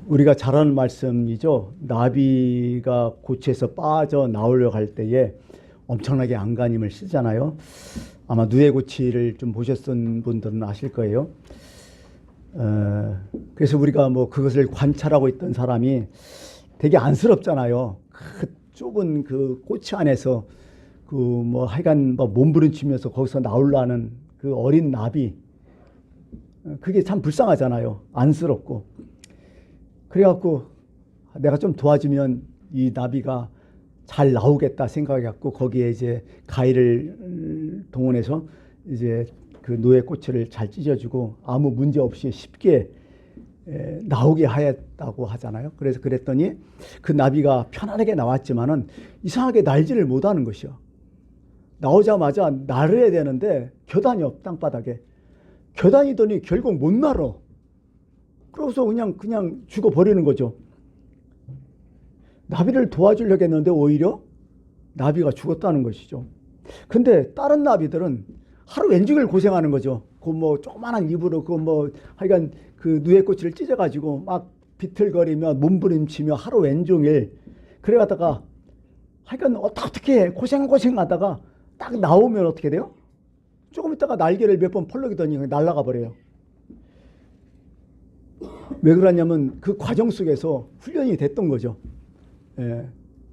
우리가 잘 아는 말씀이죠. 나비가 고치에서 빠져 나오려고 할 때에 엄청나게 안간힘을 쓰잖아요. 아마 누에고치를 좀 보셨던 분들은 아실 거예요. 그래서 우리가 뭐 그것을 관찰하고 있던 사람이 되게 안쓰럽잖아요. 그 좁은 그 꼬치 안에서 그 뭐 하여간 뭐 몸부림치면서 거기서 나오려는 그 어린 나비, 그게 참 불쌍하잖아요. 안쓰럽고. 그래갖고 내가 좀 도와주면 이 나비가 잘 나오겠다 생각해갖고 거기에 이제 가위를 동원해서 이제 그 노예 꼬치를 잘 찢어주고 아무 문제 없이 쉽게 나오게 하였다고 하잖아요. 그래서 그랬더니 그 나비가 편안하게 나왔지만은 이상하게 날지를 못하는 것이요. 나오자마자 날아야 되는데 겨단이 없, 땅바닥에. 겨다니더니 결국 못 날아. 그래서 그냥 죽어버리는 거죠. 나비를 도와주려고 했는데 오히려 나비가 죽었다는 것이죠. 근데 다른 나비들은 하루 왼종일 고생하는 거죠. 그 뭐 조그만한 입으로 그 뭐 하여간 그 누에꼬치를 찢어가지고 막 비틀거리며 몸부림치며 하루 왼종일 그래가다가 하여간 어떻게 고생하다가 딱 나오면 어떻게 돼요? 조금 있다가 날개를 몇 번 펄럭이더니 날아가 버려요. 왜 그러냐면 그 과정 속에서 훈련이 됐던 거죠.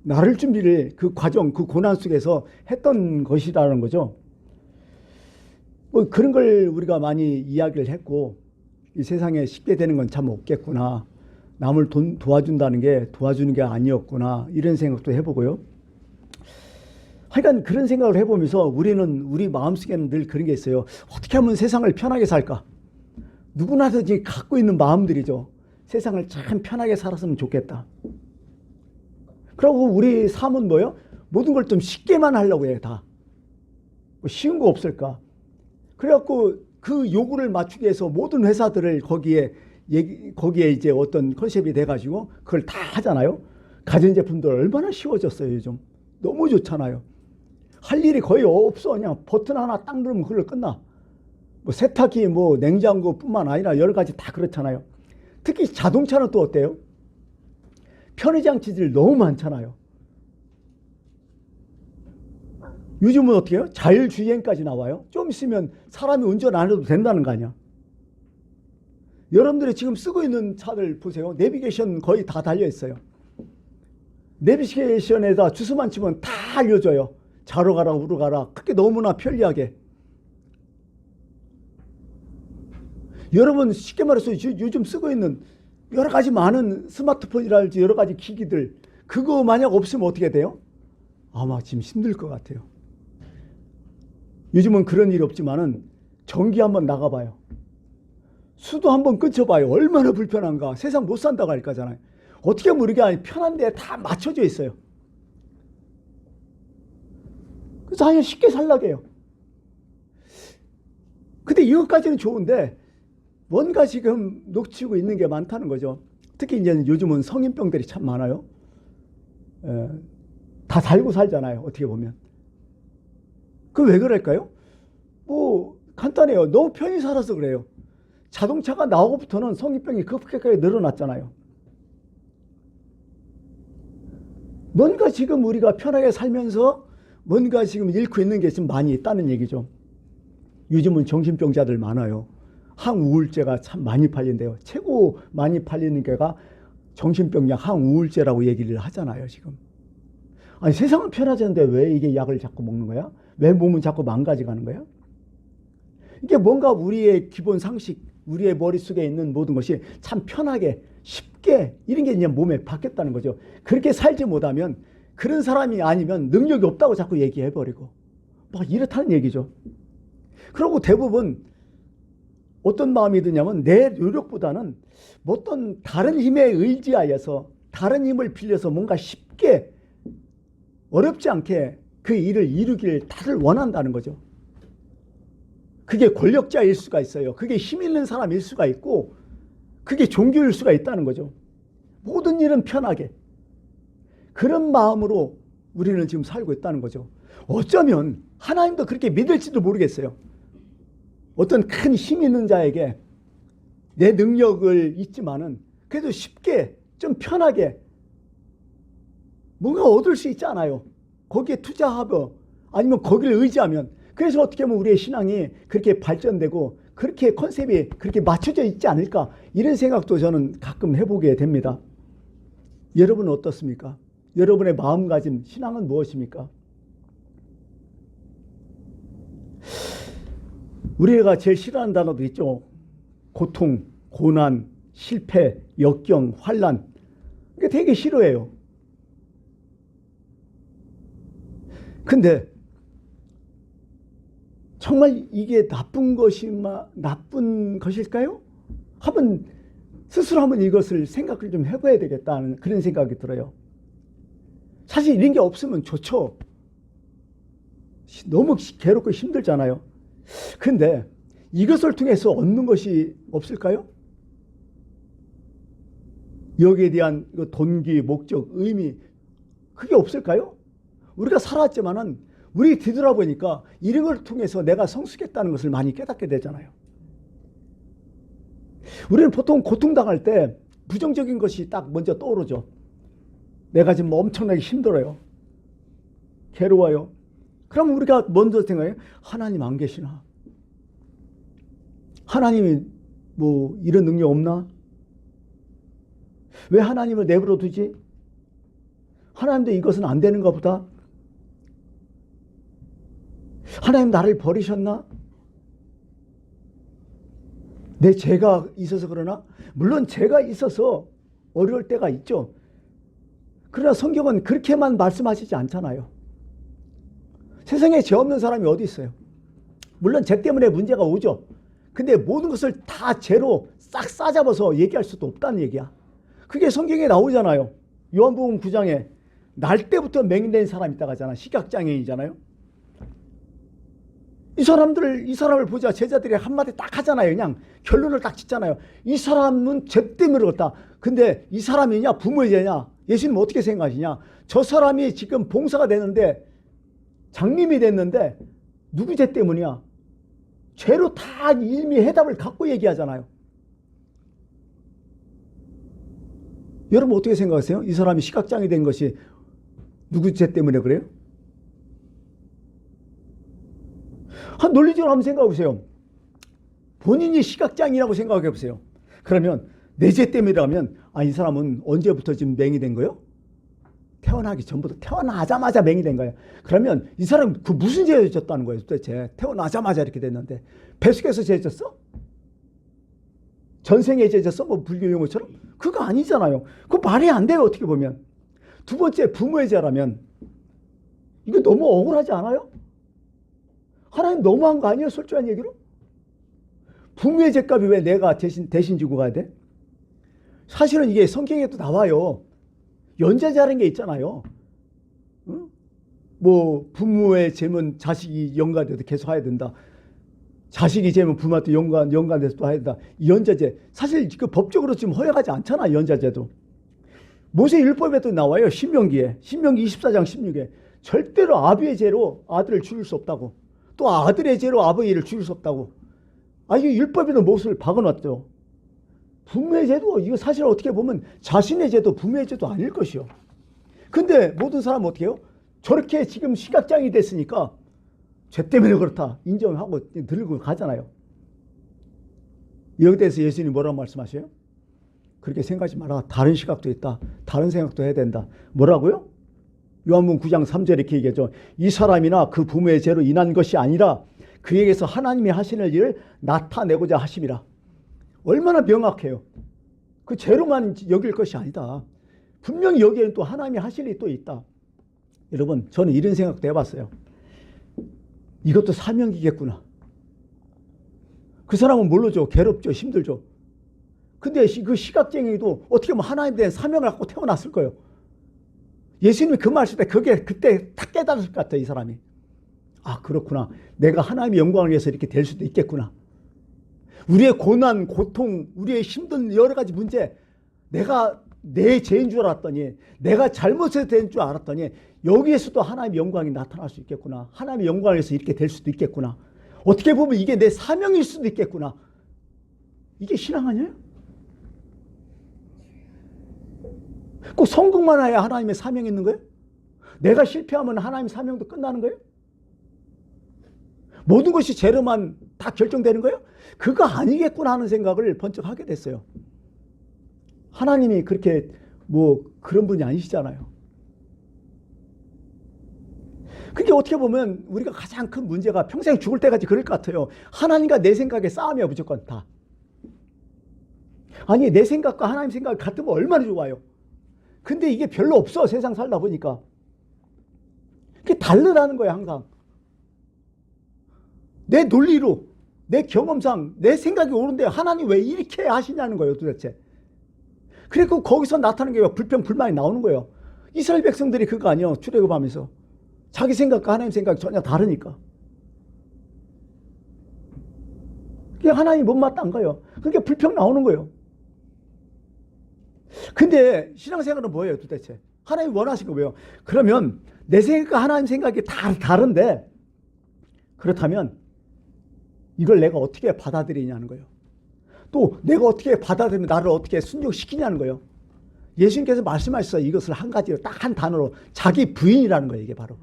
나를 준비를 그 과정, 그 고난 속에서 했던 것이라는 거죠. 뭐 그런 걸 우리가 많이 이야기를 했고, 이 세상에 쉽게 되는 건 참 없겠구나. 남을 도와준다는 게 도와주는 게 아니었구나. 이런 생각도 해보고요. 하여간 그런 생각을 해보면서 우리 마음속에는 늘 그런 게 있어요. 어떻게 하면 세상을 편하게 살까? 누구나든지 갖고 있는 마음들이죠. 세상을 참 편하게 살았으면 좋겠다. 그리고 우리 삶은 뭐예요? 모든 걸 좀 쉽게만 하려고 해요, 다. 뭐 쉬운 거 없을까? 그래갖고 그 요구를 맞추기 위해서 모든 회사들을 거기에 이제 어떤 컨셉이 돼가지고 그걸 다 하잖아요. 가전제품들 얼마나 쉬워졌어요, 요즘. 너무 좋잖아요. 할 일이 거의 없어. 그냥 버튼 하나 딱 누르면 그걸로 끝나. 뭐 세탁기, 뭐 냉장고뿐만 아니라 여러 가지 다 그렇잖아요. 특히 자동차는 또 어때요? 편의장치들이 너무 많잖아요. 요즘은 어떻게 해요? 자율주행까지 나와요. 좀 있으면 사람이 운전 안 해도 된다는 거 아니야. 여러분들이 지금 쓰고 있는 차들 보세요. 내비게이션 거의 다 달려 있어요. 내비게이션에다 주소만 치면 다 알려줘요. 좌로 가라 우로 가라. 그게 너무나 편리하게. 여러분 쉽게 말해서 요즘 쓰고 있는 여러 가지 많은 스마트폰이랄지 여러 가지 기기들, 그거 만약 없으면 어떻게 돼요? 아마 지금 힘들 것 같아요. 요즘은 그런 일이 없지만은 전기 한번 나가봐요. 수도 한번 끊쳐봐요. 얼마나 불편한가. 세상 못 산다고 할 거잖아요. 어떻게 하면 우리가 편한데 다 맞춰져 있어요. 그래서 아예 쉽게 살라고 해요. 근데 이것까지는 좋은데 뭔가 지금 놓치고 있는 게 많다는 거죠. 특히 이제 요즘은 성인병들이 참 많아요. 다 살고 살잖아요. 어떻게 보면. 그 왜 그럴까요? 뭐 간단해요. 너무 편히 살아서 그래요. 자동차가 나오고부터는 성인병이 급격하게 늘어났잖아요. 뭔가 지금 우리가 편하게 살면서 뭔가 지금 잃고 있는 게 지금 많이 있다는 얘기죠. 요즘은 정신병자들 많아요. 항우울제가 참 많이 팔린대요. 최고 많이 팔리는 게가 정신병약 항우울제라고 얘기를 하잖아요, 지금. 아니, 세상은 편하졌는데 왜 이게 약을 자꾸 먹는 거야? 왜 몸은 자꾸 망가져가는 거야? 이게 뭔가 우리의 기본 상식, 우리의 머릿속에 있는 모든 것이 참 편하게, 쉽게 이런 게 이제 몸에 박혔다는 거죠. 그렇게 살지 못하면 그런 사람이 아니면 능력이 없다고 자꾸 얘기해버리고 막 이렇다는 얘기죠. 그리고 대부분 어떤 마음이 드냐면 내 노력보다는 어떤 다른 힘에 의지하여서 다른 힘을 빌려서 뭔가 쉽게 어렵지 않게 그 일을 이루길 다들 원한다는 거죠. 그게 권력자일 수가 있어요. 그게 힘 있는 사람일 수가 있고 그게 종교일 수가 있다는 거죠. 모든 일은 편하게. 그런 마음으로 우리는 지금 살고 있다는 거죠. 어쩌면 하나님도 그렇게 믿을지도 모르겠어요. 어떤 큰 힘 있는 자에게 내 능력을 있지만은 그래도 쉽게 좀 편하게 뭔가 얻을 수 있지 않아요? 거기에 투자하고 아니면 거기를 의지하면. 그래서 어떻게 보면 우리의 신앙이 그렇게 발전되고 그렇게 컨셉이 그렇게 맞춰져 있지 않을까, 이런 생각도 저는 가끔 해보게 됩니다. 여러분은 어떻습니까? 여러분의 마음가짐, 신앙은 무엇입니까? 우리가 제일 싫어하는 단어도 있죠. 고통, 고난, 실패, 역경, 환난. 이게 되게 싫어해요. 근데 정말 이게 나쁜 것일까요? 스스로 한번 이것을 생각을 좀 해봐야 되겠다는 그런 생각이 들어요. 사실 이런 게 없으면 좋죠. 너무 괴롭고 힘들잖아요. 근데 이것을 통해서 얻는 것이 없을까요? 여기에 대한 동기, 목적, 의미, 그게 없을까요? 우리가 살았지만은 우리 뒤돌아보니까 이런 걸 통해서 내가 성숙했다는 것을 많이 깨닫게 되잖아요. 우리는 보통 고통당할 때 부정적인 것이 딱 먼저 떠오르죠. 내가 지금 엄청나게 힘들어요. 괴로워요. 그럼 우리가 먼저 생각해요. 하나님 안 계시나? 하나님이 뭐 이런 능력 없나? 왜 하나님을 내버려 두지? 하나님도 이것은 안 되는가 보다. 하나님 나를 버리셨나? 내 죄가 있어서 그러나? 물론 죄가 있어서 어려울 때가 있죠. 그러나 성경은 그렇게만 말씀하시지 않잖아요. 세상에 죄 없는 사람이 어디 있어요? 물론 죄 때문에 문제가 오죠. 근데 모든 것을 다 죄로 싹 싸잡아서 얘기할 수도 없다는 얘기야. 그게 성경에 나오잖아요. 요한복음 9장에 날 때부터 맹인된 사람이 있다고 하잖아. 시각장애인이잖아요. 이 사람을 보자 제자들이 한마디 딱 하잖아요. 그냥 결론을 딱 짓잖아요. 이 사람은 죄 때문에 그렇다. 근데 이 사람이냐 부모의 죄냐? 예수님 어떻게 생각하시냐? 저 사람이 지금 봉사가 됐는데 장님이 됐는데 누구 죄 때문이야? 죄로 다 이미 해답을 갖고 얘기하잖아요. 여러분 어떻게 생각하세요? 이 사람이 시각장애 된 것이 누구 죄 때문에 그래요? 논리적으로 한번 생각해 보세요. 본인이 시각장애라고 생각해 보세요. 그러면 내 죄 때문이라면 이 사람은 언제부터 지금 맹이 된 거예요? 태어나기 전부터, 태어나자마자 맹이 된 거예요. 그러면 이 사람 그 무슨 죄를 졌다는 거예요? 도대체 태어나자마자 이렇게 됐는데 뱃속에서 죄 졌어? 전생에 죄 졌어? 뭐 불교 용어처럼? 그거 아니잖아요. 그거 말이 안 돼요. 어떻게 보면. 두 번째 부모의 죄라면 이거 너무 억울하지 않아요? 하나님 너무한 거 아니에요? 솔직한 얘기로? 부모의 죄값이 왜 내가 대신 지고 가야 돼? 사실은 이게 성경에도 나와요. 연좌제라는 게 있잖아요. 응? 뭐 부모의 죄면 자식이 연관돼도 계속 해야 된다. 자식이 죄면 부모한테 연관돼서 또 해야 된다. 연좌제. 사실 그 법적으로 지금 허용하지 않잖아. 연좌제도. 모세 율법에도 나와요. 신명기 24장 16에. 절대로 아비의 죄로 아들을 죽일 수 없다고. 또 아들의 죄로 아버지를 죽일 수 없다고. 이게 율법에도 못을 박아놨죠. 부모의 죄도 이거 사실 어떻게 보면 자신의 죄도 부모의 죄도 아닐 것이요. 근데 모든 사람은 어떻게 해요? 저렇게 지금 시각장애 됐으니까 죄 때문에 그렇다 인정하고 들고 가잖아요. 여기 대해서 예수님이 뭐라고 말씀하셔요? 그렇게 생각하지 마라. 다른 시각도 있다. 다른 생각도 해야 된다. 뭐라고요? 요한복음 9장 3절에 이렇게 얘기하죠. 이 사람이나 그 부모의 죄로 인한 것이 아니라 그에게서 하나님이 하시는 일을 나타내고자 하심이라. 얼마나 명확해요. 그 죄로만 여길 것이 아니다. 분명히 여기에는 또 하나님이 하실 일이 또 있다. 여러분 저는 이런 생각도 해봤어요. 이것도 사명이겠구나. 그 사람은 모르죠. 괴롭죠. 힘들죠. 근데 그 시각장애도 어떻게 보면 하나님에 대한 사명을 갖고 태어났을 거예요. 예수님이 그 말씀 때 그때 딱 깨달았을 것 같아요. 이 사람이. 그렇구나. 내가 하나님의 영광을 위해서 이렇게 될 수도 있겠구나. 우리의 고난, 고통, 우리의 힘든 여러 가지 문제, 내가 내 죄인 줄 알았더니, 내가 잘못해서 된 줄 알았더니 여기에서도 하나님의 영광이 나타날 수 있겠구나. 하나님의 영광을 위해서 이렇게 될 수도 있겠구나. 어떻게 보면 이게 내 사명일 수도 있겠구나. 이게 신앙 아니에요? 꼭 성공만 해야 하나님의 사명이 있는 거예요? 내가 실패하면 하나님의 사명도 끝나는 거예요? 모든 것이 죄로만 다 결정되는 거예요? 그거 아니겠구나 하는 생각을 번쩍 하게 됐어요. 하나님이 그렇게 뭐 그런 분이 아니시잖아요. 그게 어떻게 보면 우리가 가장 큰 문제가 평생 죽을 때까지 그럴 것 같아요. 하나님과 내 생각의 싸움이야, 무조건 다. 아니, 내 생각과 하나님 생각이 같으면 얼마나 좋아요. 근데 이게 별로 없어, 세상 살다 보니까. 그게 다르다는 거예요, 항상. 내 논리로, 내 경험상, 내 생각이 옳은데 하나님 왜 이렇게 하시냐는 거예요, 도대체. 그리고 거기서 나타나는 게 불평, 불만이 나오는 거예요. 이스라엘 백성들이 그거 아니에요, 출애굽하면서. 자기 생각과 하나님 생각이 전혀 다르니까. 그게 하나님이 못마땅한 거예요. 그러니까 불평 나오는 거예요. 근데 신앙생활은 뭐예요, 도대체? 하나님이 원하신 거 뭐예요? 그러면 내 생각과 하나님 생각이 다 다른데, 그렇다면 이걸 내가 어떻게 받아들이냐는 거예요. 또 내가 어떻게 받아들이면 나를 어떻게 순종시키냐는 거예요. 예수님께서 말씀하셨어요. 이것을 한 가지로 딱 한 단어로 자기 부인이라는 거예요. 이게 바로.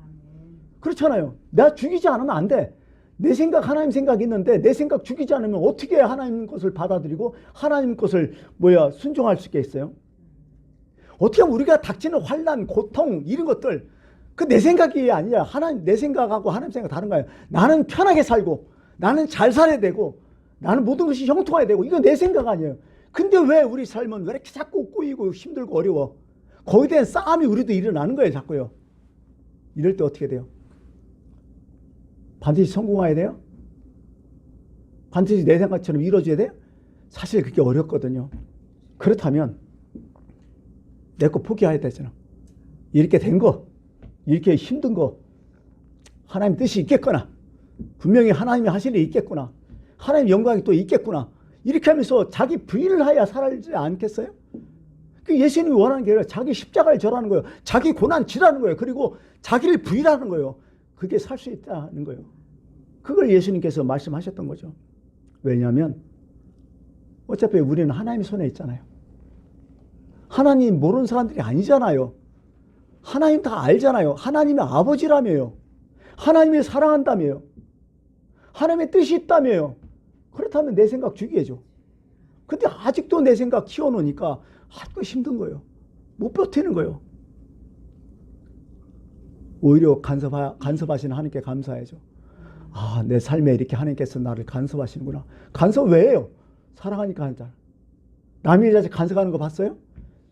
그렇잖아요. 내가 죽이지 않으면 안 돼. 내 생각 하나님 생각이 있는데 내 생각 죽이지 않으면 어떻게 하나님 것을 받아들이고 하나님 것을 순종할 수 있겠어요? 어떻게 하면 우리가 닥치는 환난, 고통 이런 것들 그 내 생각이 아니라 하나님 내 생각하고 하나님 생각 다른 거예요. 나는 편하게 살고 나는 잘 살아야 되고 나는 모든 것이 형통해야 되고 이거 내 생각 아니에요. 근데 왜 우리 삶은 왜 이렇게 자꾸 꼬이고 힘들고 어려워? 거기에 대한 싸움이 우리도 일어나는 거예요, 자꾸요. 이럴 때 어떻게 돼요? 반드시 성공해야 돼요? 반드시 내 생각처럼 이루어져야 돼요? 사실 그게 어렵거든요. 그렇다면 내 거 포기해야 되잖아. 이렇게 된 거, 이렇게 힘든 거 하나님 뜻이 있겠구나. 분명히 하나님이 하실 일이 있겠구나. 하나님 영광이 또 있겠구나. 이렇게 하면서 자기 부인을 하야 살지 않겠어요? 그 예수님이 원하는 게 아니라 자기 십자가를 절하는 거예요. 자기 고난 지라는 거예요. 그리고 자기를 부인하는 거예요. 그게 살 수 있다는 거예요. 그걸 예수님께서 말씀하셨던 거죠. 왜냐하면 어차피 우리는 하나님의 손에 있잖아요. 하나님 모르는 사람들이 아니잖아요. 하나님 다 알잖아요. 하나님의 아버지라며요. 하나님이 사랑한다며요. 하나님의 뜻이 있다며요. 그렇다면 내 생각 죽이죠. 근데 아직도 내 생각 키워놓으니까 아직도 힘든 거예요. 못 버티는 거예요. 오히려 간섭하시는 하나님께 감사해야죠. 아, 내 삶에 이렇게 하나님께서 나를 간섭하시는구나. 간섭 왜 해요? 사랑하니까 하잖아. 남의 자식 간섭하는 거 봤어요?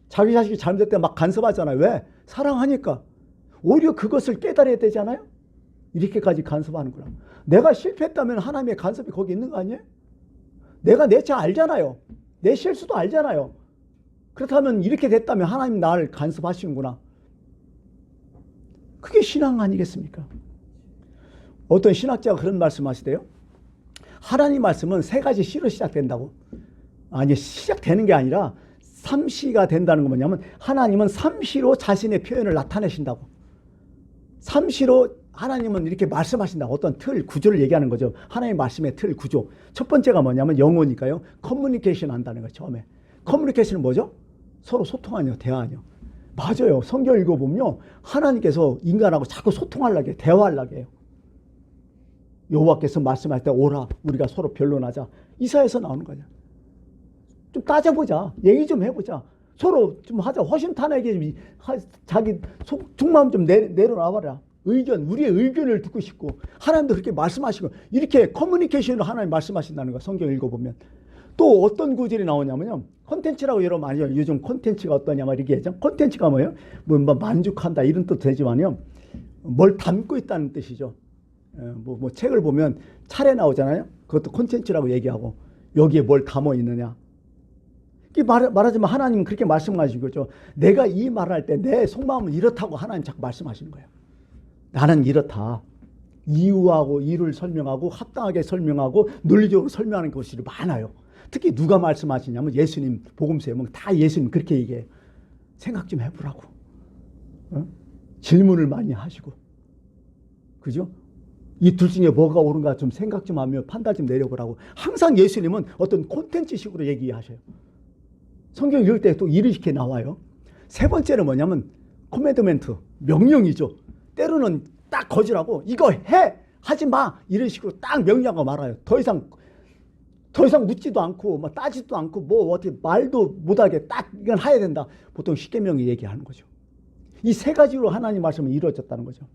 자기 자식이 잘못될 때 막 간섭하잖아요. 왜? 사랑하니까. 오히려 그것을 깨달아야 되잖아요. 이렇게까지 간섭하는구나. 내가 실패했다면 하나님의 간섭이 거기 있는 거 아니에요? 내가 내 차 알잖아요. 내 실수도 알잖아요. 그렇다면 이렇게 됐다면 하나님 나를 간섭하시는구나. 그게 신앙 아니겠습니까? 어떤 신학자가 그런 말씀하시대요. 하나님 말씀은 세 가지 시로 시작된다고. 아니, 시작되는 게 아니라 3시가 된다는 건 뭐냐면 하나님은 3시로 자신의 표현을 나타내신다고. 3시로 하나님은 이렇게 말씀하신다고. 어떤 틀, 구조를 얘기하는 거죠. 하나님의 말씀의 틀, 구조. 첫 번째가 뭐냐면 영어니까요. 커뮤니케이션 한다는 거예요. 처음에. 커뮤니케이션은 뭐죠? 서로 소통하냐, 대화하냐. 맞아요. 성경 읽어보면요. 하나님께서 인간하고 자꾸 소통하려고 해요. 대화하려고 해요. 여호와께서 말씀할 때 오라, 우리가 서로 변론하자. 이사야에서 나오는 거냐. 좀 따져보자. 얘기 좀 해보자. 서로 좀 하자. 허심탄회하게 좀 자기 속마음 좀 내려놔봐라. 의견, 우리의 의견을 듣고 싶고 하나님도 그렇게 말씀하시고 이렇게 커뮤니케이션으로 하나님 말씀하신다는 거야. 성경 읽어보면. 또 어떤 구절이 나오냐면요. 콘텐츠라고 여러분 많이 요즘 콘텐츠가 어떠냐 막 이렇게 하죠. 콘텐츠가 뭐예요? 뭐 만족한다 이런 뜻도 되지만요. 뭘 담고 있다는 뜻이죠. 뭐 책을 보면 차례 나오잖아요. 그것도 콘텐츠라고 얘기하고 여기에 뭘 담아 있느냐. 말하자면 하나님은 그렇게 말씀하시는 거죠. 내가 이 말을 할 때 내 속마음은 이렇다고 하나님 자꾸 말씀하시는 거예요. 나는 이렇다. 이유하고 이유를 설명하고 합당하게 설명하고 논리적으로 설명하는 것이 많아요. 특히 누가 말씀하시냐면 예수님 복음서에 보면 다 예수님 그렇게 얘기해요. 생각 좀 해보라고. 질문을 많이 하시고. 그죠? 이 둘 중에 뭐가 옳은가 좀 생각 좀 하며 판단 좀 내려보라고. 항상 예수님은 어떤 콘텐츠식으로 얘기하셔요. 성경 읽을 때 또 이렇게 나와요. 세 번째는 뭐냐면 코맨드멘트, 명령이죠. 때로는 딱 거절하고 이거 해! 하지 마! 이런 식으로 딱 명령하고 말아요. 더 이상 묻지도 않고 뭐 따지도 않고 뭐 어떻게 말도 못하게 딱 이건 해야 된다. 보통 십계명이 얘기하는 거죠. 이 세 가지로 하나님 말씀은 이루어졌다는 거죠.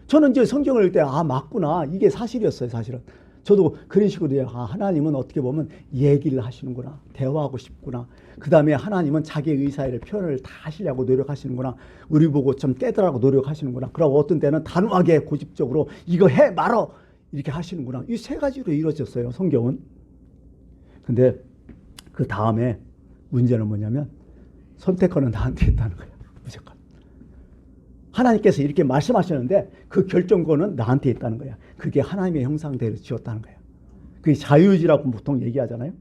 저는 이제 성경을 읽을 때 맞구나. 이게 사실이었어요. 사실은. 저도 그런 식으로 하나님은 어떻게 보면 얘기를 하시는구나. 대화하고 싶구나. 그 다음에 하나님은 자기의 의사를 표현을 다 하시려고 노력하시는구나. 우리 보고 좀 떼더라고 노력하시는구나. 그러고 어떤 때는 단호하게 고집적으로 이거 해 말어 이렇게 하시는구나. 이 세 가지로 이루어졌어요. 성경은. 근데 그 다음에 문제는 뭐냐면 선택권은 나한테 있다는 거예요. 무조건. 하나님께서 이렇게 말씀하셨는데 그 결정권은 나한테 있다는 거야. 그게 하나님의 형상대로 지었다는 거야. 그게 자유의지라고 보통 얘기하잖아요.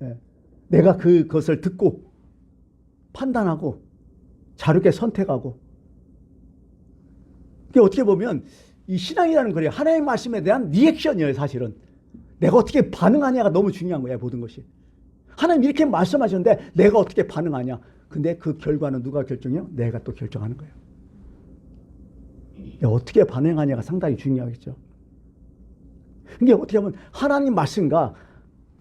예. 내가 그것을 듣고 판단하고 자유롭게 선택하고. 그게 어떻게 보면 이 신앙이라는 거예요. 하나님의 말씀에 대한 리액션이에요. 사실은. 내가 어떻게 반응하냐가 너무 중요한 거야. 모든 것이. 하나님 이렇게 말씀하셨는데 내가 어떻게 반응하냐. 근데 그 결과는 누가 결정해요? 내가 또 결정하는 거예요. 어떻게 반응하냐가 상당히 중요하겠죠. 이게 어떻게 보면 하나님 말씀과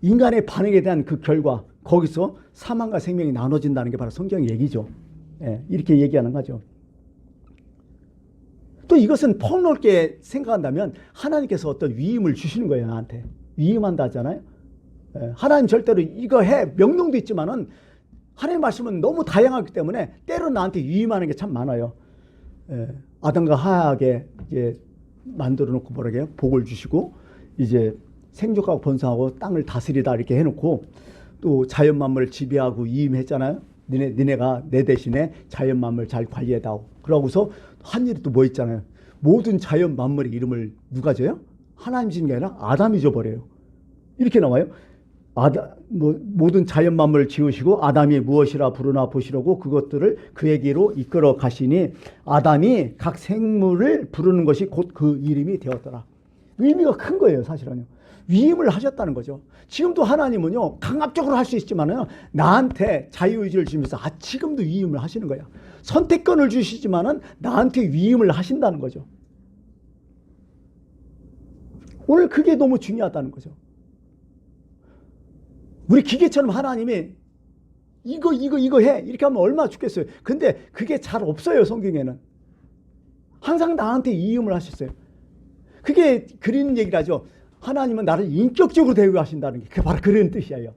인간의 반응에 대한 그 결과, 거기서 사망과 생명이 나눠진다는 게 바로 성경 얘기죠. 예, 이렇게 얘기하는 거죠. 또 이것은 폭넓게 생각한다면 하나님께서 어떤 위임을 주시는 거예요. 나한테. 위임한다 하잖아요. 예, 하나님 절대로 이거 해 명령도 있지만은 하나님 말씀은 너무 다양하기 때문에 때로 나한테 위임하는 게 참 많아요. 예, 아담과 하와에게 이제 만들어 놓고 뭐라게요? 복을 주시고 이제 생육하고 번성하고 땅을 다스리다 이렇게 해놓고 또 자연 만물을 지배하고 위임했잖아요. 니네가 내 대신에 자연 만물 잘 관리해다오. 그러고서 한 일이 또 뭐 있잖아요. 모든 자연 만물의 이름을 누가 져요? 하나님 지은 게 아니라 아담이 줘버려요. 이렇게 나와요. 모든 자연 만물을 지으시고 아담이 무엇이라 부르나 보시라고 그것들을 그에게로 이끌어 가시니 아담이 각 생물을 부르는 것이 곧 그 이름이 되었더라. 의미가 큰 거예요. 사실은요. 위임을 하셨다는 거죠. 지금도 하나님은요 강압적으로 할 수 있지만은 나한테 자유의지를 주면서 지금도 위임을 하시는 거야. 선택권을 주시지만은 나한테 위임을 하신다는 거죠. 오늘 그게 너무 중요하다는 거죠. 우리 기계처럼 하나님이 이거 해 이렇게 하면 얼마나 좋겠어요. 근데 그게 잘 없어요. 성경에는. 항상 나한테 위임을 하셨어요. 그게 그리는 얘기를 하죠. 하나님은 나를 인격적으로 대우하신다는 게 그게 바로 그런 뜻이에요.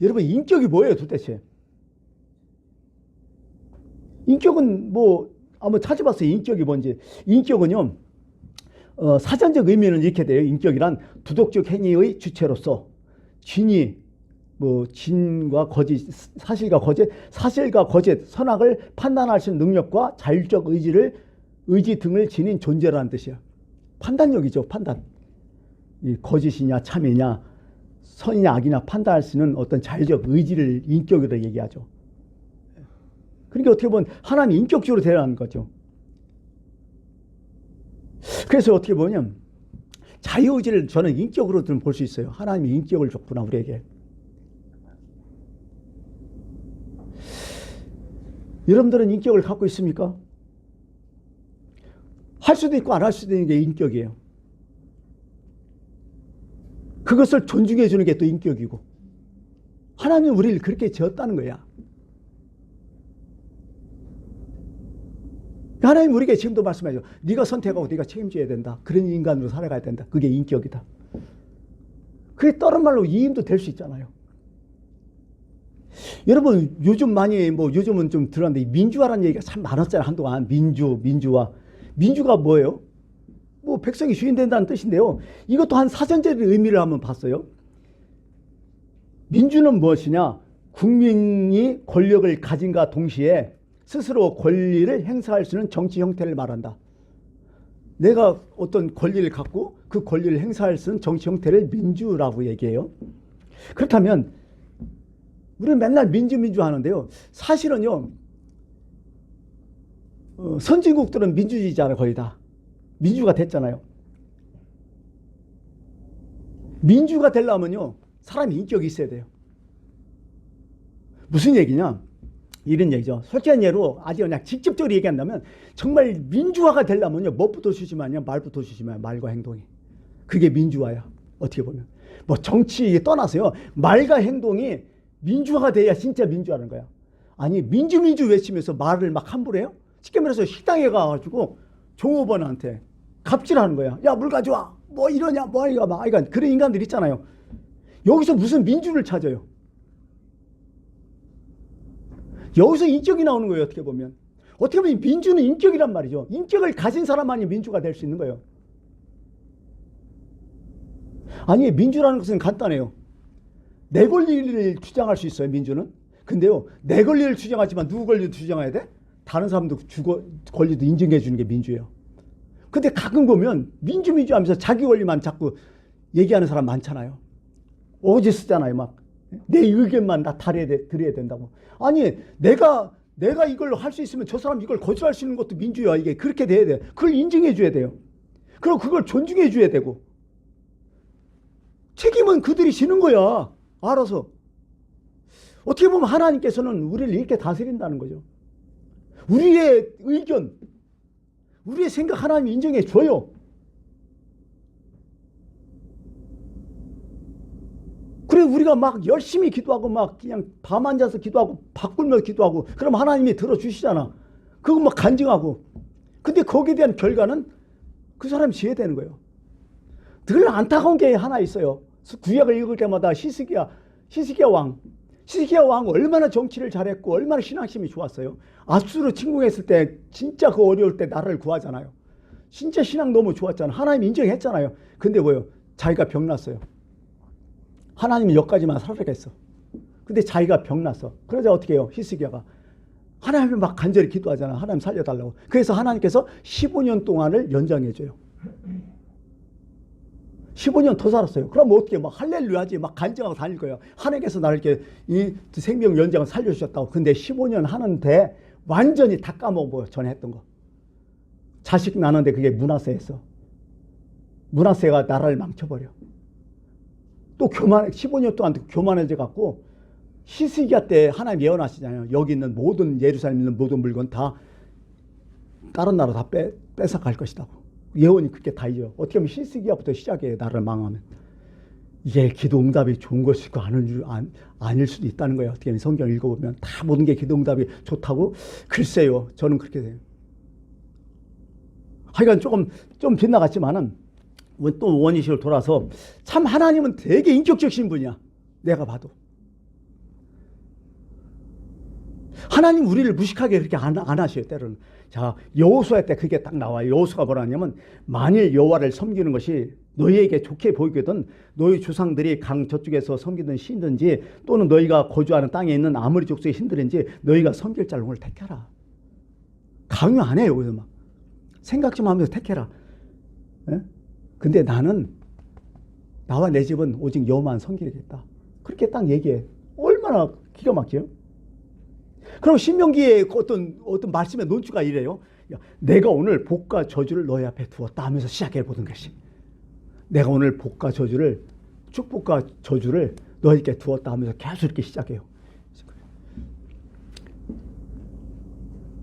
여러분 인격이 뭐예요 도대체? 인격은 한번 찾아봤어요. 인격이 뭔지. 인격은요 사전적 의미는 이렇게 돼요. 인격이란 도덕적 행위의 주체로서 진과 거짓, 사실과 거짓, 선악을 판단할 수 있는 능력과 자율적 의지 등을 지닌 존재라는 뜻이야. 판단력이죠. 판단. 이 거짓이냐 참이냐 선이냐 악이냐 판단할 수 있는 어떤 자율적 의지를 인격으로 얘기하죠. 그러니까 어떻게 보면 하나님 인격적으로 대하는 거죠. 그래서 어떻게 보면 자유의지를 저는 인격으로 좀 볼 수 있어요. 하나님이 인격을 줬구나 우리에게. 여러분들은 인격을 갖고 있습니까? 할 수도 있고 안 할 수도 있는 게 인격이에요. 그것을 존중해 주는 게 또 인격이고 하나님은 우리를 그렇게 지었다는 거야. 하나님 우리에게 지금도 말씀하죠. 네가 선택하고 네가 책임져야 된다. 그런 인간으로 살아가야 된다. 그게 인격이다. 그게 다른 말로 위임도 될 수 있잖아요. 여러분 요즘 많이 요즘은 좀 들었는데 민주화라는 얘기가 참 많았잖아요. 한동안 민주화. 민주가 뭐예요? 백성이 주인 된다는 뜻인데요. 이것도 한 사전적 의미를 한번 봤어요. 민주는 무엇이냐? 국민이 권력을 가진과 동시에 스스로 권리를 행사할 수 있는 정치 형태를 말한다. 내가 어떤 권리를 갖고 그 권리를 행사할 수 있는 정치 형태를 민주라고 얘기해요. 그렇다면 우리는 맨날 민주 하는데요. 사실은요. 선진국들은 민주주의잖아요. 거의 다. 민주가 됐잖아요. 민주가 되려면요. 사람이 인격이 있어야 돼요. 무슨 얘기냐? 이런 얘기죠. 솔직한 예로 아주 그냥 직접적으로 얘기한다면 정말 민주화가 되려면요. 무엇부터 조심하냐? 말부터 조심해야 말과 행동이. 그게 민주화야. 어떻게 보면. 뭐 정치 떠나서요. 말과 행동이 민주화가 돼야 진짜 민주화라는 거야. 아니 민주 외치면서 말을 막 함부로 해요? 쉽게 말해서 식당에 가가지고 종업원한테 갑질하는 거야. 야, 물 가져와. 뭐 이러냐? 뭐 이거 막. 그러니까 그런 인간들 있잖아요. 여기서 무슨 민주를 찾아요? 여기서 인격이 나오는 거예요. 어떻게 보면. 어떻게 보면 민주는 인격이란 말이죠. 인격을 가진 사람만이 민주가 될 수 있는 거예요. 아니 민주라는 것은 간단해요. 내 권리를 주장할 수 있어요. 민주는. 근데요. 내 권리를 주장하지만 누구 권리도 주장해야 돼? 다른 사람도 권리도 인정해 주는 게 민주예요. 근데 가끔 보면 민주 하면서 자기 권리만 자꾸 얘기하는 사람 많잖아요. 오지 쓰잖아요. 막. 내 의견만 다 드려야 된다고. 아니 내가 이걸 할 수 있으면 저 사람 이걸 거절할 수 있는 것도 민주야. 이게 그렇게 돼야 돼. 그걸 인정해 줘야 돼요. 그리고 그걸 존중해 줘야 되고. 책임은 그들이 지는 거야. 알아서. 어떻게 보면 하나님께서는 우리를 이렇게 다스린다는 거죠. 우리의 의견, 우리의 생각 하나님이 인정해 줘요. 그래 우리가 막 열심히 기도하고 막 그냥 밤 앉아서 기도하고 바꾸며 기도하고 그럼 하나님이 들어주시잖아. 그거 막 간증하고. 근데 거기에 대한 결과는 그 사람이 지어야 되는 거예요. 늘 안타까운 게 하나 있어요. 구약을 읽을 때마다 히스기야 왕 얼마나 정치를 잘했고 얼마나 신앙심이 좋았어요. 압수로 침공했을 때 진짜 그 어려울 때 나라를 구하잖아요. 진짜 신앙 너무 좋았잖아요. 하나님 인정했잖아요. 근데 뭐요? 자기가 병났어요. 하나님이 여기까지만 살아가겠어. 근데 자기가 병났어. 그러자 어떻게 해요? 히스기야가 하나님을 막 간절히 기도하잖아. 하나님 살려달라고. 그래서 하나님께서 15년 동안을 연장해줘요. 15년 더 살았어요. 그럼 어떻게 막 할렐루야 하지 막 간증하고 다닐 거예요. 하나님께서 나를 이렇게 이 생명 연장을 살려주셨다고. 근데 15년 하는데 완전히 다 까먹어. 전에 했던 거. 자식 나는데 그게 므낫세였어. 므낫세가 나라를 망쳐버려. 또 15년 동안 교만해져 갖고 히스기야 때 하나님 예언하시잖아요. 여기 있는 모든 예루살렘에 있는 모든 물건 다 다른 나라 다 뺏어갈 것이다. 예언이 그렇게 다이죠. 어떻게 보면 히스기야부터 시작해요. 나라를 망하면. 이게 기도 응답이 좋은 것일 거 아닐 수도 있다는 거예요. 어떻게 보면 성경을 읽어보면 다 모든 게 기도 응답이 좋다고? 글쎄요. 저는 그렇게 돼요. 하여간 좀 빗나갔지만은 또 원희식으로 돌아서 참 하나님은 되게 인격적이신 분이야. 내가 봐도. 하나님 우리를 무식하게 그렇게 안 하셔요. 때로는. 자, 여호수아 때 그게 딱 나와요. 여호수아가 뭐라 하냐면 만일 여호와를 섬기는 것이 너희에게 좋게 보이거든 너희 조상들이 강 저쪽에서 섬기던 신든지 또는 너희가 거주하는 땅에 있는 아모리 족속의 신들인지 너희가 섬길 자를 오늘 택해라. 강요 안 해요. 그래서 막 생각 좀 하면서 택해라. 예? 근데 나는 나와 내 집은 오직 여호와만 섬기겠다. 그렇게 딱 얘기해. 얼마나 기가 막혀요? 그럼 신명기에 어떤 말씀의 논주가 이래요. 야, 내가 오늘 복과 저주를 너희 앞에 두었다 하면서 시작해 보던 것이. 내가 오늘 복과 저주를 축복과 저주를 너희에게 두었다 하면서 계속 이렇게 시작해요.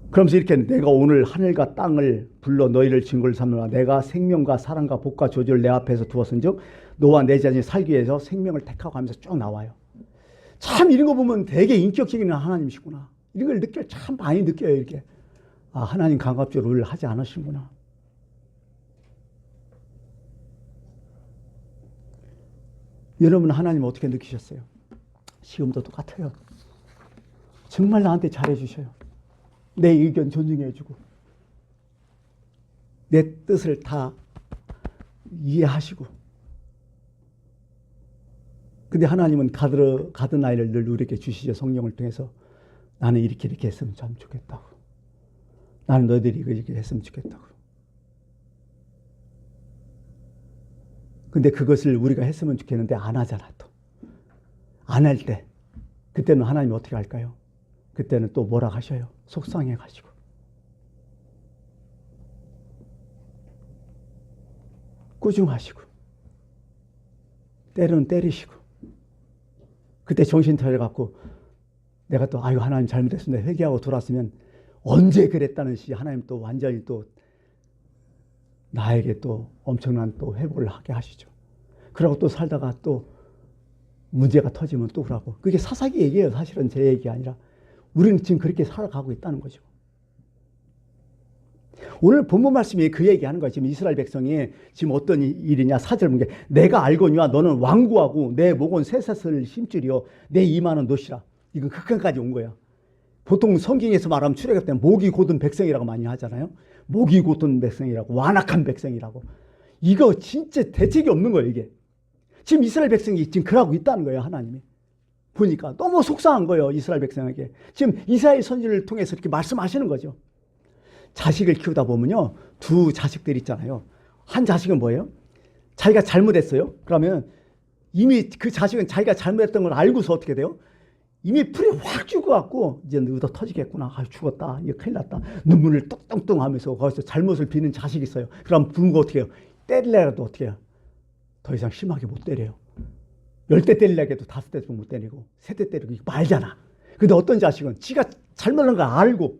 그러면서 이렇게 내가 오늘 하늘과 땅을 불러 너희를 증거를 삼으라. 내가 생명과 사랑과 복과 저주를 내 앞에서 두었은즉 너와 내 자신이 살기 위해서 생명을 택하고 하면서 쭉 나와요. 참 이런 거 보면 되게 인격적인 하나님이시구나. 이런 걸 참 많이 느껴요. 이렇게. 아, 하나님 강압적으로 우리를 하지 않으시구나. 여러분 하나님 어떻게 느끼셨어요? 지금도 똑같아요. 정말 나한테 잘해주셔요. 내 의견 존중해주고 내 뜻을 다 이해하시고. 근데 하나님은 가든 아이를 늘 우리에게 주시죠. 성령을 통해서. 나는 이렇게 했으면 참 좋겠다고. 나는 너희들이 이렇게 했으면 좋겠다고. 근데 그것을 우리가 했으면 좋겠는데 안 하잖아 또. 안 할 때 그때는 하나님이 어떻게 할까요? 그때는 또 뭐라 하셔요? 속상해가지고. 꾸중하시고. 때로는 때리시고. 그때 정신 차려갖고 내가 또 아유 하나님 잘못했습니다 회개하고 돌아왔으면 언제 그랬다는 시 하나님 또 완전히 또 나에게 또 엄청난 또 회복을 하게 하시죠. 그러고 또 살다가 또 문제가 터지면 또 그러고. 그게 사사기 얘기예요. 사실은 제 얘기 아니라 우리는 지금 그렇게 살아가고 있다는 거죠. 오늘 본문 말씀이 그 얘기하는 거예요. 지금 이스라엘 백성이 지금 어떤 일이냐. 4절 보면 내가 알거니와 너는 완고하고 내 목은 쇠사슬 힘줄이요 내 이마는 노시라. 이건 극한까지 온 거예요. 보통 성경에서 말하면 출애굽 때는 목이 곧은 백성이라고 많이 하잖아요. 목이 곧은 백성이라고 완악한 백성이라고. 이거 진짜 대책이 없는 거예요. 이게 지금 이스라엘 백성이 지금 그러고 있다는 거예요. 하나님이 보니까 너무 속상한 거예요. 이스라엘 백성에게 지금 이사야 선지를 통해서 이렇게 말씀하시는 거죠. 자식을 키우다 보면요 두 자식들 있잖아요. 한 자식은 뭐예요? 자기가 잘못했어요. 그러면 이미 그 자식은 자기가 잘못했던 걸 알고서 어떻게 돼요? 이미 풀이 확 죽어갖고 이제 의도 터지겠구나. 아 죽었다. 이거 큰일 났다. 눈물을 뚱뚱뚱 하면서 거기서 잘못을 비는 자식이 있어요. 그럼 부모가 어떻게 해요? 때리려도 어떻게 해요? 더 이상 심하게 못 때려요. 10대 때리려고 해도 5대 못 때리고 3대 때리고 이거 말잖아. 근데 어떤 자식은 지가 잘못한 걸 알고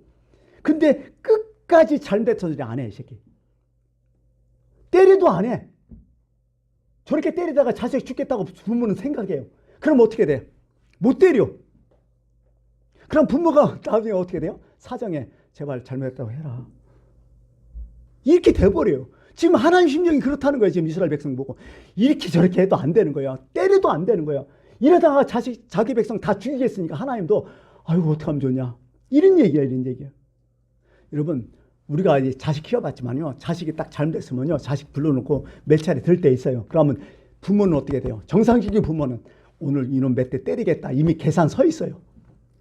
근데 끝까지 잘못했던 소리 안 해. 이 새끼. 때리도 안 해. 저렇게 때리다가 자식이 죽겠다고 부모는 생각해요. 그럼 어떻게 돼? 못 때려. 그럼 부모가 나중에 어떻게 돼요? 사정에 제발 잘못했다고 해라. 이렇게 돼버려요. 지금 하나님 심정이 그렇다는 거예요. 지금 이스라엘 백성 보고. 이렇게 저렇게 해도 안 되는 거야. 때려도 안 되는 거야. 이러다가 자기 백성 다 죽이겠으니까 하나님도 아이고 어떡하면 좋냐. 이런 얘기야. 이런 얘기야. 여러분 우리가 이제 자식 키워봤지만요. 자식이 딱 잘못했으면요. 자식 불러놓고 몇 차례 들 때 있어요. 그러면 부모는 어떻게 돼요? 정상적인 부모는 오늘 이놈 몇 대 때리겠다. 이미 계산 서 있어요.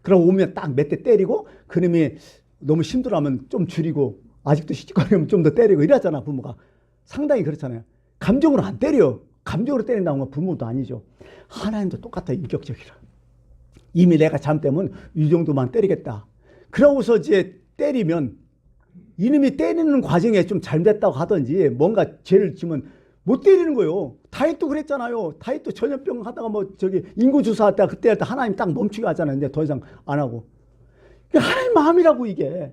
그럼 오면 딱 몇 대 때리고 그놈이 너무 힘들어하면 좀 줄이고 아직도 시집가려면 좀 더 때리고 이러잖아. 부모가. 상당히 그렇잖아요. 감정으로 안 때려. 감정으로 때린다는 건 부모도 아니죠. 하나님도 똑같아. 인격적이라. 이미 내가 잘못되면 이 정도만 때리겠다. 그러고서 이제 때리면 이놈이 때리는 과정에 좀 잘못됐다고 하든지 뭔가 죄를 지면 못 때리는 거예요. 다윗도 그랬잖아요. 다윗도 전염병 하다가 뭐 저기 인구주사할 때 그때 할 때 하나님 딱 멈추게 하잖아요. 근데 더 이상 안 하고. 하나님 마음이라고 이게.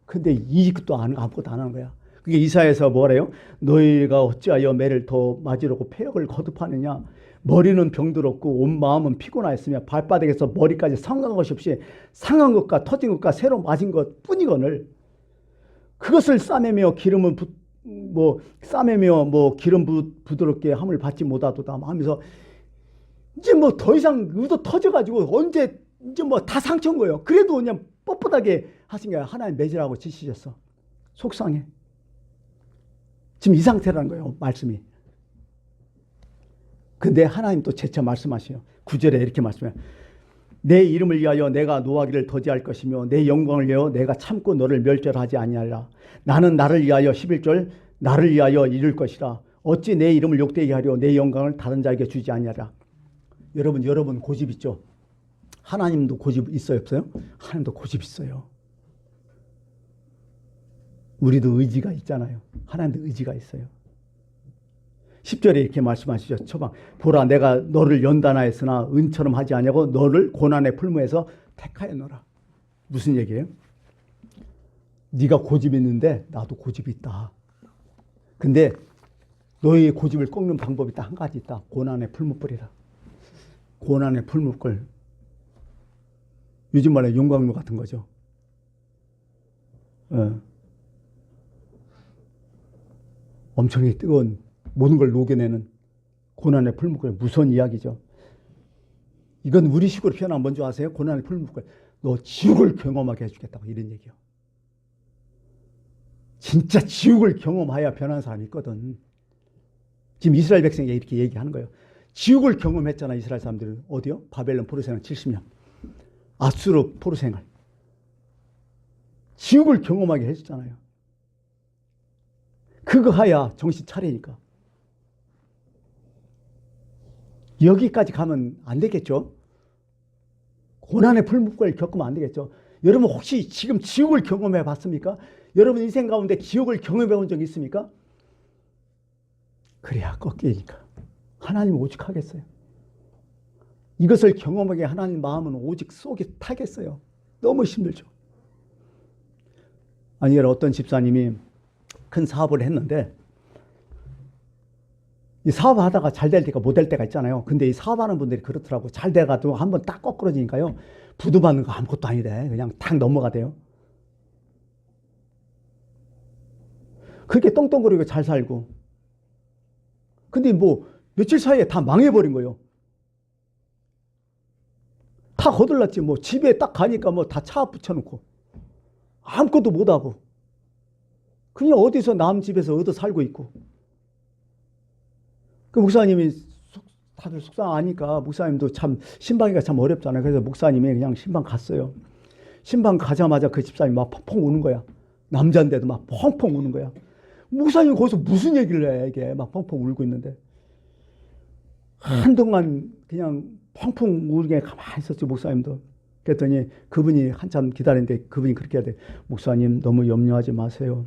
근데 이것도 아무것도 안 하는 거야. 그게 이사야에서 뭐래요? 너희가 어찌하여 매를 더 맞으려고 폐역을 거듭하느냐. 머리는 병들었고 온 마음은 피곤하였으며 발바닥에서 머리까지 상한 것이 없이 상한 것과 터진 것과 새로 맞은 것 뿐이거늘 그것을 싸매며 기름은 싸매며 기름 부드럽게 함을 받지 못하도다 하면서 이제 뭐 더 이상 의도 터져가지고 언제 이제 뭐 다 상처인 거예요. 그래도 그냥 뻣뻣하게 하신 거야. 하나님 매질하고 지시셨어. 속상해. 지금 이 상태라는 거예요. 말씀이. 근데 하나님 또 재차 말씀하셔요. 9절에 이렇게 말씀해요. 내 이름을 위하여 내가 노하기를 더디할 것이며 내 영광을 위하여 내가 참고 너를 멸절하지 아니하리라. 나는 나를 위하여 11절 나를 위하여 이룰 것이라. 어찌 내 이름을 욕되게 하려 내 영광을 다른 자에게 주지 아니하리라. 여러분 고집 있죠? 하나님도 고집 있어요 없어요? 하나님도 고집 있어요. 우리도 의지가 있잖아요. 하나님도 의지가 있어요. 10절에 이렇게 말씀하시죠. 초반 보라 내가 너를 연단하였으나 은처럼 하지 아니하고 너를 고난의 풀무에서 택하였노라. 무슨 얘기예요? 네가 고집이 있는데 나도 고집이 있다. 근데 너의 고집을 꺾는 방법이 딱 한 가지 있다. 고난의 풀무불이라. 고난의 풀무불. 요즘 말에 용광로 같은 거죠. 엄청나게 뜨거운 모든 걸 녹여내는 고난의 풀무불. 무서운 이야기죠. 이건 우리식으로 표현하면 뭔지 아세요? 고난의 풀무불. 너 지옥을 경험하게 해주겠다고 이런 얘기요. 진짜 지옥을 경험해야 변하는 사람이 있거든. 지금 이스라엘 백성에게 이렇게 얘기하는 거예요. 지옥을 경험했잖아. 이스라엘 사람들은. 어디요? 바벨론 포로생활 70년. 아수르 포로생활. 지옥을 경험하게 해줬잖아요. 그거 하야 정신 차리니까. 여기까지 가면 안 되겠죠? 고난의 풀무불을 겪으면 안 되겠죠? 여러분 혹시 지금 지옥을 경험해 봤습니까? 여러분 인생 가운데 지옥을 경험해 본 적이 있습니까? 그래야 꺾이니까. 하나님 오죽하겠어요. 이것을 경험하게 하나님 마음은 오직 속이 타겠어요. 너무 힘들죠. 아니, 어떤 집사님이 큰 사업을 했는데 이 사업하다가 잘 될 때가 못 될 때가 있잖아요. 근데 이 사업하는 분들이 그렇더라고. 잘 돼가지고 한번 딱 거꾸러지니까요. 부도 받는 거 아무것도 아니래. 그냥 탁 넘어가대요. 그렇게 떵떵거리고 잘 살고. 근데 뭐 며칠 사이에 다 망해버린 거예요. 다 거들났지. 뭐 집에 딱 가니까 뭐 다 차 붙여놓고 아무것도 못하고 그냥 어디서 남 집에서 얻어 살고 있고. 그 목사님이 다들 속상하니까 목사님도 참 신방이가 참 어렵잖아요. 그래서 목사님이 그냥 신방 갔어요. 신방 가자마자 그 집사님이 막 펑펑 우는 거야. 남자인데도 막 펑펑 우는 거야. 목사님이 거기서 무슨 얘기를 해, 이게 막 펑펑 울고 있는데. 한동안 그냥 펑펑 울게 가만히 있었지, 목사님도. 그랬더니 그분이 한참 기다리는데 그분이 그렇게 해야 돼. 목사님 너무 염려하지 마세요.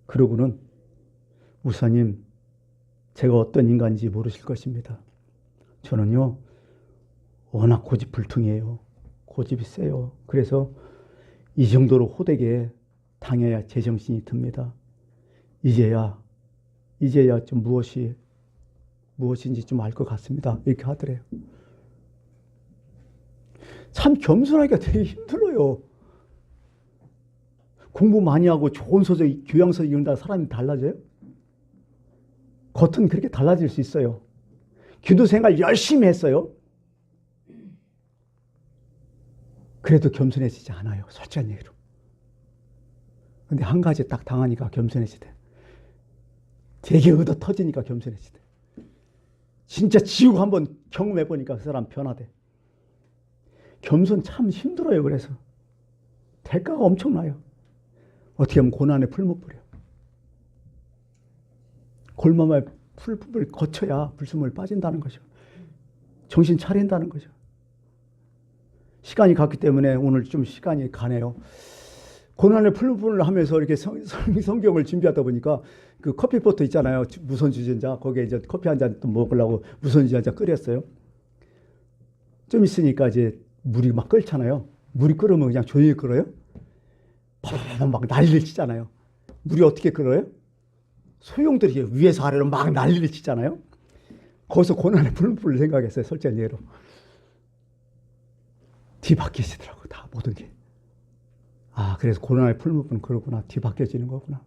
그러고는 목사님 제가 어떤 인간인지 모르실 것입니다. 저는요 워낙 고집불통이에요. 고집이 세요. 그래서 이 정도로 호되게 당해야 제정신이 듭니다. 이제야 좀 무엇인지 좀 알 것 같습니다. 이렇게 하더래요. 참 겸손하기가 되게 힘들어요. 공부 많이 하고 좋은 소설, 교양서 읽는다 사람이 달라져요? 겉은 그렇게 달라질 수 있어요. 기도 생활 열심히 했어요. 그래도 겸손해지지 않아요. 솔직한 얘기로. 근데 한 가지 딱 당하니까 겸손해지대. 되게 얻어 터지니까 겸손해지대. 진짜 지옥 한번 경험해보니까 그 사람 변하대. 겸손 참 힘들어요. 그래서 대가가 엄청나요. 어떻게 하면 고난의 풀무불이요. 골마마의 풀무불을 거쳐야 불순물 빠진다는 거죠. 정신 차린다는 거죠. 시간이 갔기 때문에 오늘 좀 시간이 가네요. 고난의 풀무불을 하면서 이렇게 성경을 준비하다 보니까 그 커피포트 있잖아요. 무선 주전자. 거기에 이제 커피 한 잔 또 먹으려고 무선 주전자 끓였어요. 좀 있으니까 이제 물이 막 끓잖아요. 물이 끓으면 그냥 조용히 끓어요? 막 난리를 치잖아요. 물이 어떻게 끓어요? 소용돌이 위에서 아래로 막 난리를 치잖아요. 거기서 고난의 풀무불을 생각했어요. 솔직한 예로. 뒤바뀌시더라고 다 모든 게. 아, 그래서 고난의 풀무불은 그러구나. 뒤바뀌어지는 거구나.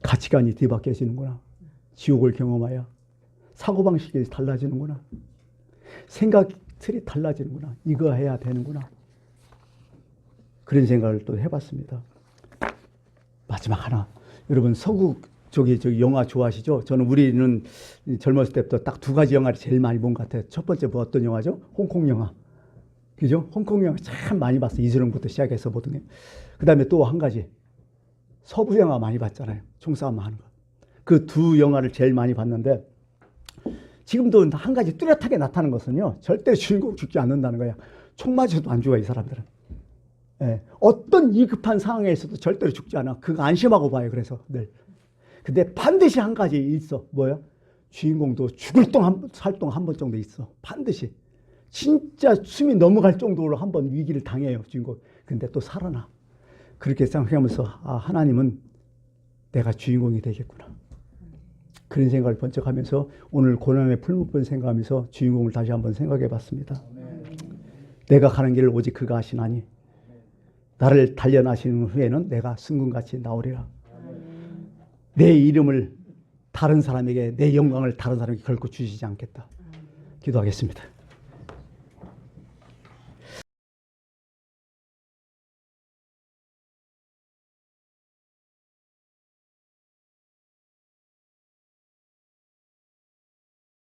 가치관이 뒤바뀌어지는구나. 지옥을 경험하여 사고방식이 달라지는구나. 생각 틀이 달라지는구나. 이거 해야 되는구나. 그런 생각을 또 해봤습니다. 마지막 하나. 여러분 서구 저기 영화 좋아하시죠? 저는 우리는 젊었을 때부터 딱 두 가지 영화를 제일 많이 본 것 같아요. 첫 번째 뭐 어떤 영화죠? 홍콩 영화. 그죠? 홍콩 영화 참 많이 봤어요. 이수령부터 시작해서 모든 게. 그 다음에 또 한 가지. 서부 영화 많이 봤잖아요. 총싸움 하는 거. 그 두 영화를 제일 많이 봤는데 지금도 한 가지 뚜렷하게 나타나는 것은요. 절대 주인공 죽지 않는다는 거야. 총 맞아도 안 죽어 이 사람들은. 예, 어떤 위급한 상황에 있어도 절대로 죽지 않아. 그거 안심하고 봐요. 그래서 늘. 근데 반드시 한 가지 있어. 뭐야? 주인공도 죽을 동안 살 동안 한 번 정도 있어. 반드시. 진짜 숨이 넘어갈 정도로 한 번 위기를 당해요. 주인공. 근데 또 살아나. 그렇게 생각하면서 아, 하나님은 내가 주인공이 되겠구나. 그런 생각을 번쩍 하면서 오늘 고난의 풀무불 생각하면서 주인공을 다시 한번 생각해 봤습니다. 내가 가는 길을 오직 그가 아시나니 나를 단련하시는 후에는 내가 승군같이 나오리라. 내 이름을 다른 사람에게, 내 영광을 다른 사람에게 결코 주시지 않겠다. 기도하겠습니다.